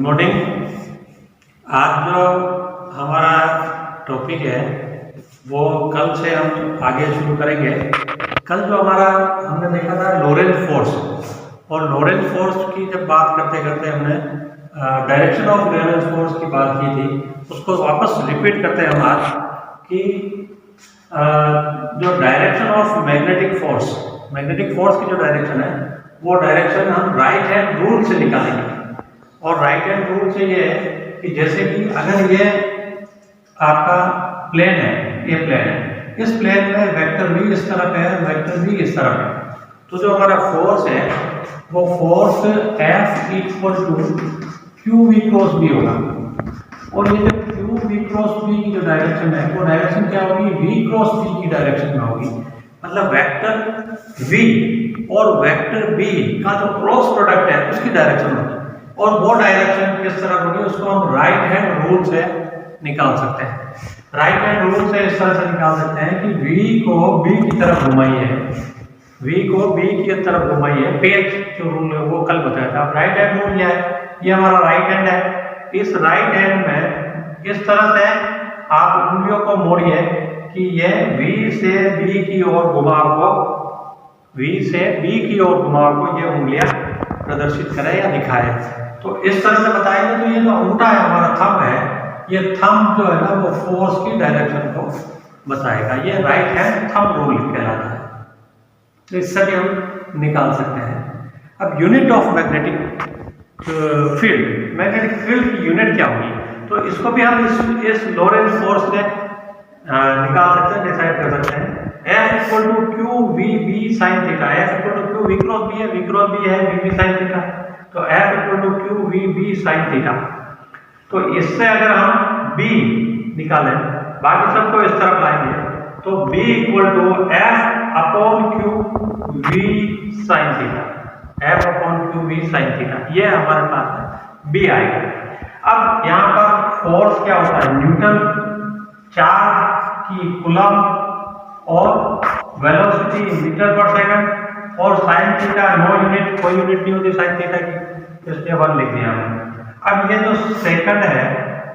Morning. आज जो हमारा टॉपिक है वो कल से हम आगे शुरू करेंगे। कल जो हमारा हमने देखा था लोरेंज फोर्स, और लोरेंज फोर्स की जब बात करते करते हमने डायरेक्शन ऑफ लोरेंज फोर्स की बात की थी, उसको वापस रिपीट करते हैं हम आज कि जो डायरेक्शन ऑफ मैग्नेटिक फोर्स की जो डायरेक्शन है वो डायरेक्शन हम राइट हैंड रूल से निकालेंगे। और राइट हैंड रूल से ये है कि जैसे कि अगर ये आपका प्लेन है, ये प्लेन है, इस प्लेन में वेक्टर v इस तरफ है, वेक्टर v इस तरफ है, तो जो हमारा फोर्स है वो force F equal to Q V cross B होगा। और ये जो क्यू वी क्रॉस बी की जो डायरेक्शन है वो डायरेक्शन क्या होगी, v क्रॉस b की डायरेक्शन में होगी। मतलब वेक्टर v और वेक्टर b का जो क्रॉस प्रोडक्ट है उसकी डायरेक्शन होगी। और वो डायरेक्शन किस तरह होगी उसको हम राइट हैंड रूल से निकाल सकते हैं। राइट हैंड रूल से इस तरह से निकाल सकते हैं कि v को b की तरफ घुमाइए, v को b की तरफ घुमाइए। पेज जो रूल है वो कल बताया था। अब राइट हैंड रूल क्या है, ये हमारा राइट हैंड है। इस राइट हैंड में इस तरह से आप उंगलियों को मोड़िए कि ये v से b की ओर घुमाव को, v से b की ओर घुमाव को ये उंगलियां प्रदर्शित करें या दिखाए। तो इस तरह से बताएंगे तो ये जो अंगूठा है हमारा थंब है, ये थंब जो है ना वो फोर्स की डायरेक्शन को बताएगा। ये राइट हैंड थंब रूल कहलाता है। तो इससे भी हम निकाल सकते हैं। अब unit of magnetic field, magnetic field की यूनिट क्या होगी, तो इसको भी हम इस लोरेंज फोर्स से निकाल सकते हैं, डिसाइड कर सकते हैं। F equal to Q V B sine theta, F equal to Q V cross B है, वी क्रॉस बी है, वी बी साइन थीटा, तो F equal to Q V B sine theta. तो इससे अगर हम B निकालें, बाकी सबको इस तरफ लाएंगे, तो B equal to F upon Q V sine theta, F upon Q V sine theta, ये हमारे पास है, B आएगा। अब यहाँ पर फोर्स क्या होता है, न्यूटन, चार्ज की कूलम और वेलोसिटी मीटर पर सेकंड, और साइन थीटा नो यूनिट, कोई यूनिट नहीं होती साइन थीटा की, इसलिए 1 लिख दिया हमने। अब ये जो सेकंड है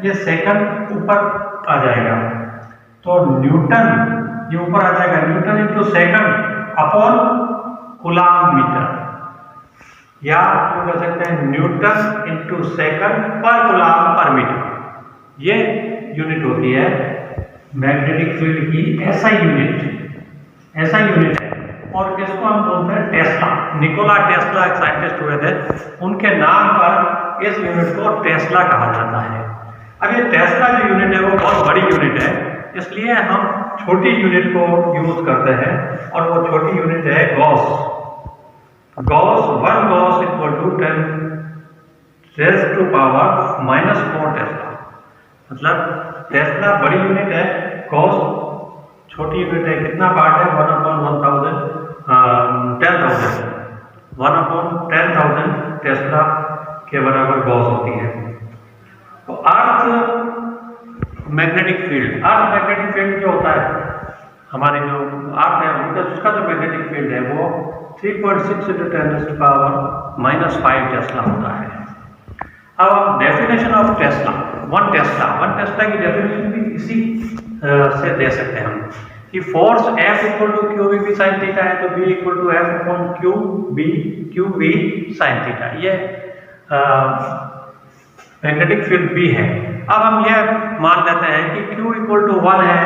ये सेकंड ऊपर आ जाएगा, तो न्यूटन ये ऊपर आ जाएगा, newton into second upon coulomb metre, या क्यों कह सकते हैं न्यूटन इंटू सेकंड पर कूलम पर मीटर। ये यूनिट होती है मैग्नेटिक फील्ड की, ऐसा यूनिट है। और इसको हम बोलते हैं टेस्ला। निकोला टेस्ला एक साइंटिस्ट हुए थे, उनके नाम पर इस यूनिट को टेस्ला कहा जाता है। अब ये टेस्ला जो यूनिट है वो बहुत बड़ी यूनिट है, इसलिए हम छोटी यूनिट को यूज करते हैं, और वो छोटी यूनिट है gauss. 1 gauss equal to 10 raise to power -4 tesla. मतलब टेस्ला बड़ी यूनिट है, गॉस छोटी यूनिट है। कितना पार्ट है, 1/10,000 टेस्ला के बराबर गॉस होती है। तो अर्थ मैग्नेटिक फील्ड जो होता है, हमारी जो अर्थ है उसका जो मैग्नेटिक फील्ड है वो 3.6 × 10⁻⁵ टेस्ला होता है। अब हम definition of tesla, one tesla की डेफिनेशन भी इसी से दे सकते हैं हम कि force F equal to Q V sine theta है, तो B equal to F upon Q V sine theta, ये मैग्नेटिक फील्ड B है। अब हम ये मान लेते हैं कि Q इक्वल टू 1 है,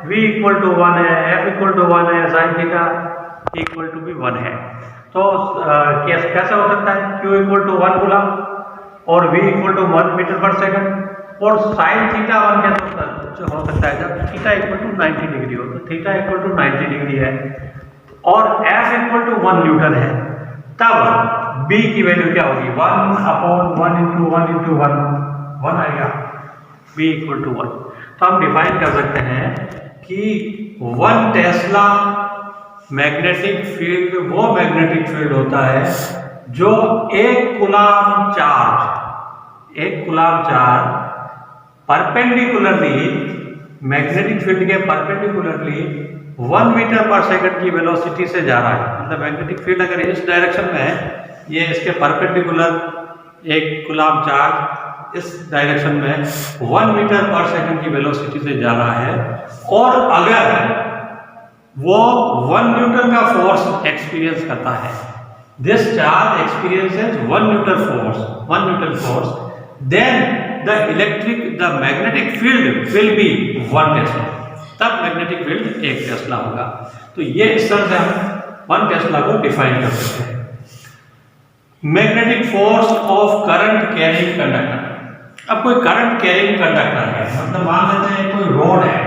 V इक्वल टू 1 है, F इक्वल टू 1 है, साइन थीटा इक्वल टू भी 1 है। तो कैसे हो सकता है, Q इक्वल टू 1 कूलम और V इक्वल टू 1 मीटर पर सेकंड, और साइन थीटा 1 कैसे हो सकता है, जब थीटा इक्वल टू 90 डिग्री हो, तो थीटा इक्वल टू 90 डिग्री है, और F इक्वल टू 1 न्यूटन है, तब B की वैल्यू क्या होगी, 1/1 इंटू 1 आएगा, B इक्वल टू 1। तो हम डिफाइन कर सकते हैं कि 1 टेस्ला मैग्नेटिक फील्ड वो मैग्नेटिक फील्ड होता है जो एक coulomb charge perpendicularly, magnetic field के परपेंडिकुलरली 1 मीटर पर सेकंड की वेलोसिटी से जा रहा है। मतलब मैग्नेटिक फील्ड अगर इस डायरेक्शन में है, ये इसके परपेंडिकुलर एक कूलम चार्ज इस डायरेक्शन में 1 मीटर पर सेकंड की वेलोसिटी से जा रहा है और अगर वो 1 न्यूटन का फोर्स एक्सपीरियंस करता है, this charge experiences 1 newton force, then the magnetic field will be 1 tesla. तब मैग्नेटिक फील्ड 1 टेस्ला होगा। तो ये इस तरह से हम 1 टेस्ला को डिफाइन कर सकते हैं। Magnetic force of current carrying conductor. अब कोई करंट कैरिंग कंडक्टर है, मतलब मान लेते हैं कोई रोड है,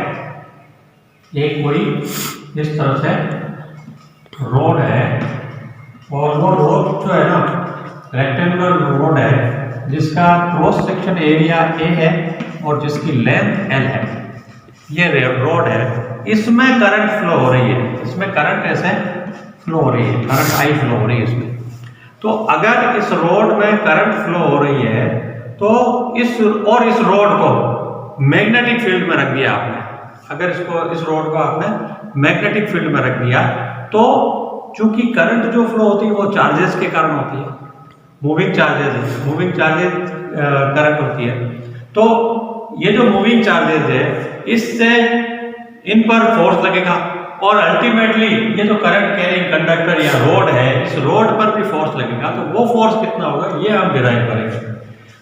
एक कोई इस तरह से रोड है और वो रोड जो है ना रेक्टेंगुलर रोड है जिसका क्रॉस सेक्शन एरिया ए है और जिसकी लेंथ एल है। ये रोड है, इसमें करंट फ्लो हो रही है, इसमें करंट ऐसे फ्लो हो रही है, करंट आई फ्लो हो रही है इसमें। तो अगर इस रोड में करंट फ्लो हो रही है तो इस रोड को मैग्नेटिक फील्ड में रख दिया आपने, अगर इस रोड को आपने मैग्नेटिक फील्ड में रख दिया तो चूंकि करंट जो फ्लो होती है वो चार्जेस के कारण होती है, मूविंग चार्जेस करंट होती है। तो ये जो मूविंग चार्जेस है इससे इन पर फोर्स लगेगा और अल्टीमेटली ये जो करंट कैरिंग कंडक्टर या रोड है इस रोड पर भी फोर्स लगेगा। तो वो फोर्स कितना होगा ये हम डिराइव करेंगे।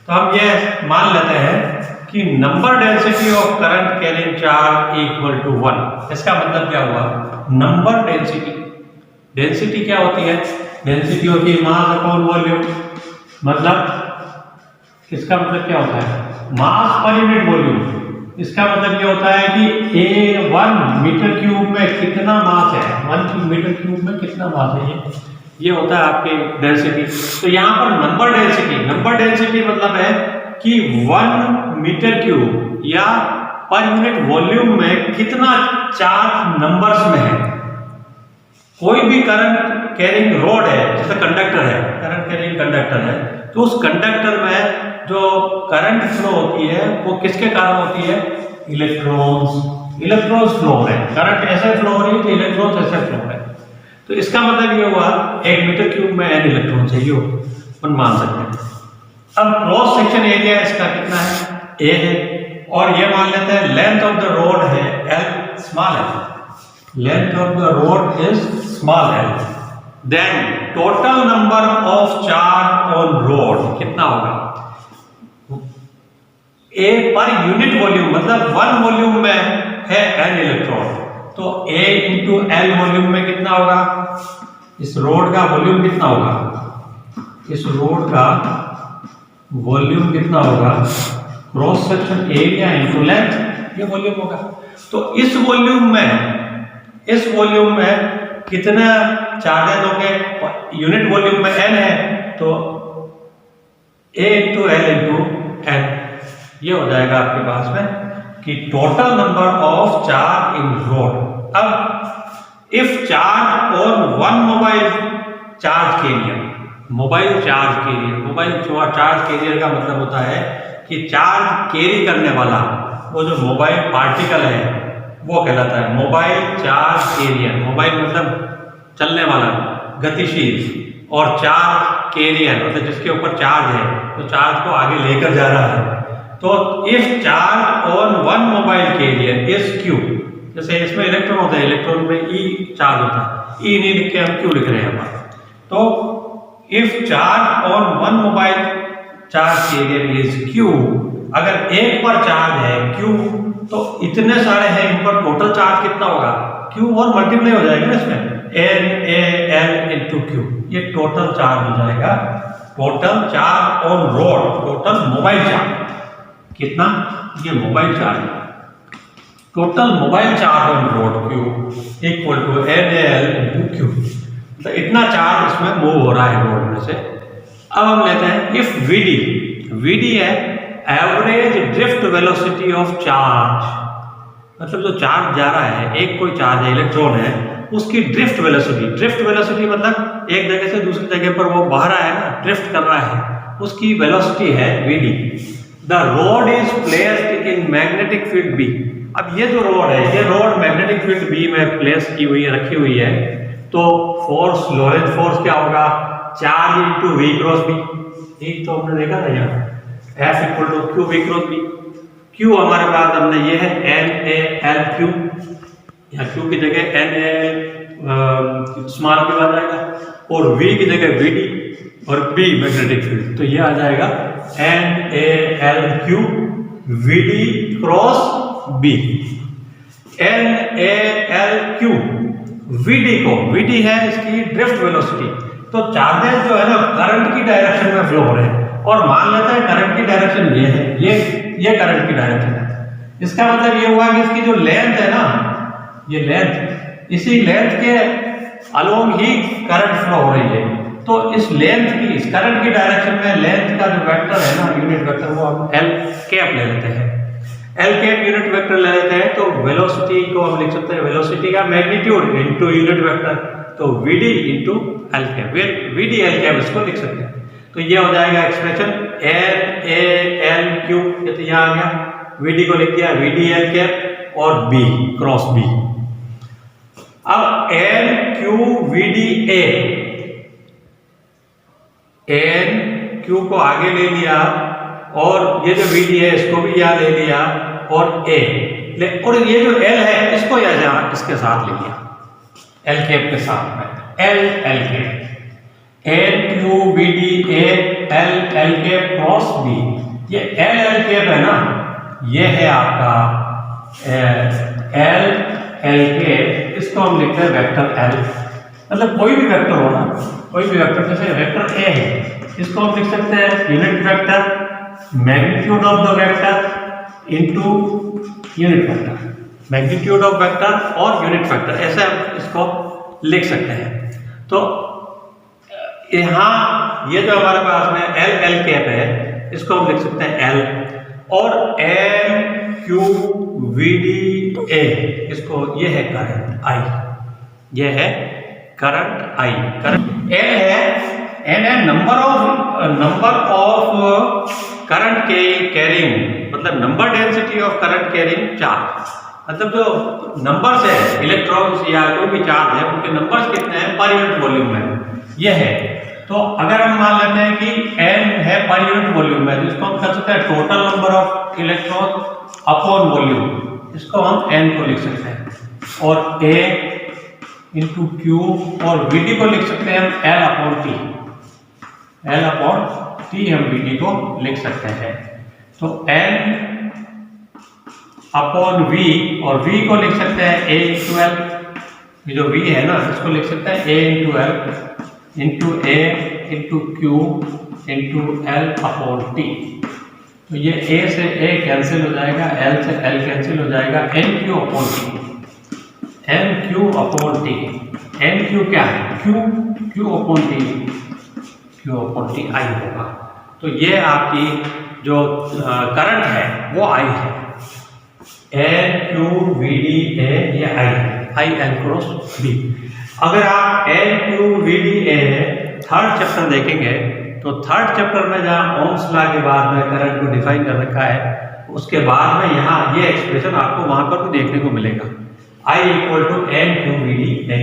तो हम ये मान लेते हैं कि number density of current carrying charge equal to 1। इसका मतलब क्या हुआ, नंबर डेंसिटी क्या होती है, डेंसिटी होती है मास अपॉन वॉल्यूम। मतलब इसका मतलब क्या होता है, मास पर यूनिट वॉल्यूम। इसका मतलब क्या होता है कि 1 मीटर क्यूब में कितना मास है, 1 मीटर क्यूब में कितना मास है, ये होता है आपके डेंसिटी। तो यहाँ पर नंबर डेंसिटी मतलब है कि 1 मीटर क्यूब या पर यूनिट वॉल्यूम में कितना चार्ज नंबर्स में है। कोई भी करंट कैरिंग रोड है, जैसे कंडक्टर है, करंट कैरिंग कंडक्टर है, तो उस कंडक्टर में जो करंट फ्लो होती है वो किसके कारण होती है, इलेक्ट्रॉन्स फ्लो हो रहे हैं। करंट ऐसे फ्लो हो रही है तो इलेक्ट्रॉन्स ऐसे फ्लो हो रहे हैं। तो इसका मतलब ये हुआ 1 मीटर क्यूब में n इलेक्ट्रॉन चाहिए हो, अपन मान सकते हैं। अब क्रॉस सेक्शन एरिया इसका कितना है, a है, और ये मान लेते हैं लेंथ ऑफ द रोड है l, स्मॉल है, length of the rod is small l, then total number of charge on rod कितना होगा, A पर यूनिट वॉल्यूम मतलब 1 वॉल्यूम में है n इलेक्ट्रॉन, तो A इंटू L वॉल्यूम में कितना होगा, इस रोड का वॉल्यूम कितना होगा, इस रोड का वॉल्यूम कितना होगा, cross section area into length, ये वॉल्यूम होगा। तो इस वॉल्यूम में कितना चार्जेस होंगे, यूनिट वॉल्यूम में n है तो A into L into n, ये हो जाएगा आपके पास में कि total number of charge in rod. अब if charge on 1 mobile charge carrier का मतलब होता है कि चार्ज कैरी करने वाला वो जो मोबाइल पार्टिकल है वो कहलाता है मोबाइल चार्ज कैरियर। मोबाइल मतलब चलने वाला, गतिशील, और चार्ज कैरियर मतलब जिसके ऊपर चार्ज है तो चार्ज को आगे लेकर जा रहा है। तो if charge on 1 mobile carrier is Q, जैसे इसमें इलेक्ट्रॉन होता है, इलेक्ट्रॉन में E चार्ज होता है, E नहीं लिख के हम Q लिख रहे हैं हमारा। तो if charge on 1 mobile charge career is Q, अगर एक पर चार्ज है Q तो इतने सारे हैं, इन पर टोटल चार्ज कितना होगा, Q और मल्टीप्लाई हो जाएगा ना इसमें, NaL इंटू Q, ये टोटल चार्ज हो जाएगा। Total charge on rod, total mobile charge कितना, ये mobile charge, total mobile charge on rod Q equal to NaL into Q, तो इतना चार्ज इसमें मूव हो रहा है रोड में से। अब हम लेते हैं इफ VD है average drift velocity of charge, मतलब जो चार्ज जा रहा है, एक कोई चार्ज है, इलेक्ट्रॉन है, उसकी ड्रिफ्ट वेलोसिटी मतलब एक जगह से दूसरी जगह पर वो बह रहा है ना, ड्रिफ्ट कर रहा है, उसकी वेलोसिटी है VD। The rod is placed in magnetic field B। अब ये जो रोड है, ये रोड मैग्नेटिक फील्ड B में प्लेस की हुई है, रखी हुई है, तो फोर्स, लोरेंज फोर्स क्या होगा, charge into V cross B। एक तो हमने देखा था यहाँ, F equal to Q V cross B. Q हमारे पास हमने ये है एन ए एल क्यू, या क्यू की जगह एन ए स्मॉल क्यू आ जाएगा, और वी की जगह वी डी और बी मैग्नेटिक फील्ड, तो ये आ जाएगा N A L Q we D cross B. N A L Q we D को, वी डी है इसकी ड्रिफ्ट वेलोसिटी, तो चार्जेस जो है ना करंट की डायरेक्शन में फ्लो हो रहे हैं, और मान लेते हैं करंट की डायरेक्शन ये है, ये करंट की डायरेक्शन है। इसका मतलब ये हुआ कि इसकी जो लेंथ है ना, ये लेंथ, इसी लेंथ के अलोंग ही करंट फ्लो हो रही है। तो इस लेंथ की, इस करंट की डायरेक्शन में लेंथ का जो वेक्टर है ना, यूनिट वेक्टर, वो हम एल कैप ले लेते हैं। एल कैप यूनिट वेक्टर ले लेते हैं, तो वेलोसिटी को हम लिख सकते हैं वेलोसिटी का मैग्नीट्यूड इनटू यूनिट वेक्टर, तो V D into L cap, V D L cap इसको लिख सकते हैं। तो ये हो जाएगा expression N A L Q, ये तो यहाँ आ गया, वी डी को लिख दिया वी डी एल कैप और बी क्रॉस बी। अब N Q we D A, N Q को आगे ले लिया, और ये जो वी डी है इसको भी यहाँ ले लिया, और ए और ये जो एल है इसको यहाँ इसके साथ ले लिया, एल कैप के साथ में, L L cap, N Q we D A L L cap cross B. ये एल एल कैप है ना, ये है आपका एल एल कैप, इसको हम लिखते हैं वेक्टर एल, मतलब कोई भी वेक्टर हो ना, कोई भी वेक्टर, जैसे वेक्टर ए है, इसको हम लिख सकते हैं unit vector magnitude of the vector into unit vector, magnitude of vector और यूनिट वेक्टर, ऐसे हम इसको लिख सकते हैं। तो यहाँ ये जो हमारे पास में एल एल कैप है, इसको हम लिख सकते हैं एल, और N Q we D A, इसको ये है करंट आई, ये है करंट आई, करंट एन है नंबर ऑफ करंट के कैरिंग, मतलब number density of current carrying charge, मतलब जो नंबर्स है इलेक्ट्रॉन्स या कोई भी चार्ज है उनके नंबर्स कितने हैं पर यूनिट वॉल्यूम में, ये है। तो अगर हम मान लेते हैं कि n है पर यूनिट वॉल्यूम में, तो इसको हम कर सकते हैं total number of electron upon volume, इसको हम n को लिख सकते हैं, और a इंटू क्यू, और वी डी को लिख सकते हैं हम l upon T, l upon T हम वी डी को लिख सकते हैं। तो n अपॉन v, और v को लिख सकते हैं a इंटू एल, ये जो v है ना इसको लिख सकते हैं a into L into A into Q into L upon T. तो ये a से a कैंसिल हो जाएगा, l से l कैंसिल हो जाएगा, N Q upon T, N Q upon T, N Q क्या है Q upon T, Q upon T I होगा। तो ये आपकी जो करंट है वो आई है, N Q we D A, ये आई एल क्रॉस बी। अगर आप N Q we D A third chapter देखेंगे, तो थर्ड चैप्टर में जहाँ ओम्स लॉ के बाद में करंट को डिफाइन कर रखा है, उसके बाद में यहाँ ये एक्सप्रेशन आपको वहां पर भी देखने को मिलेगा, I equal to N Q we D A.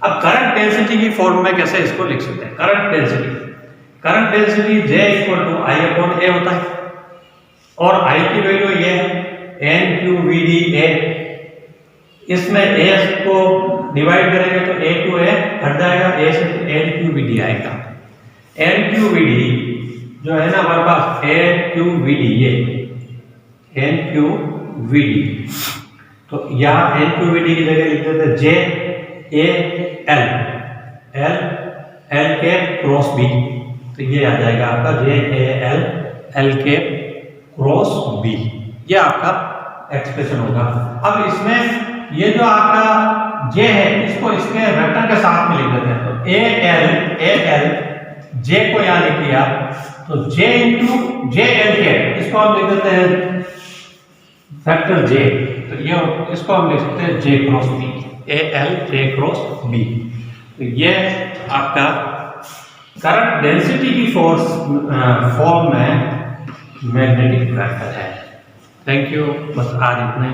अब करंट डेंसिटी की फॉर्म में कैसे इसको लिख सकते हैं? Current density J equal to I upon A होता है, और I की वैल्यू ये है N Q we D A. इसमें ए को डिवाइड करेंगे तो ए टू ए हट जाएगा, ए से एन क्यू वी डी आएगा। एन क्यू वी डी जो है ना हमारे पास, एन क्यू वी डी, ये एन क्यू वी डी, तो यहाँ एन क्यू वी डी की जगह लिख देते जे ए एल, एल एल के क्रॉस बी, तो ये आ जाएगा आपका जे ए एल एल के क्रॉस बी, ये आपका एक्सप्रेशन होगा। अब इसमें ये जो आपका जे है इसको इसके वेक्टर के साथ में लिख देते हैं, तो ए एल जे को यहाँ लिख लिया, तो जे इंटू जे एल के, इसको हम लिख देते हैं वेक्टर जे, तो ये इसको हम लिख सकते हैं J cross B, A L J cross B. तो ये आपका करंट डेंसिटी की फॉर्म में मैग्नेटिक वेक्टर है। थैंक यू, बस आज इतना ही।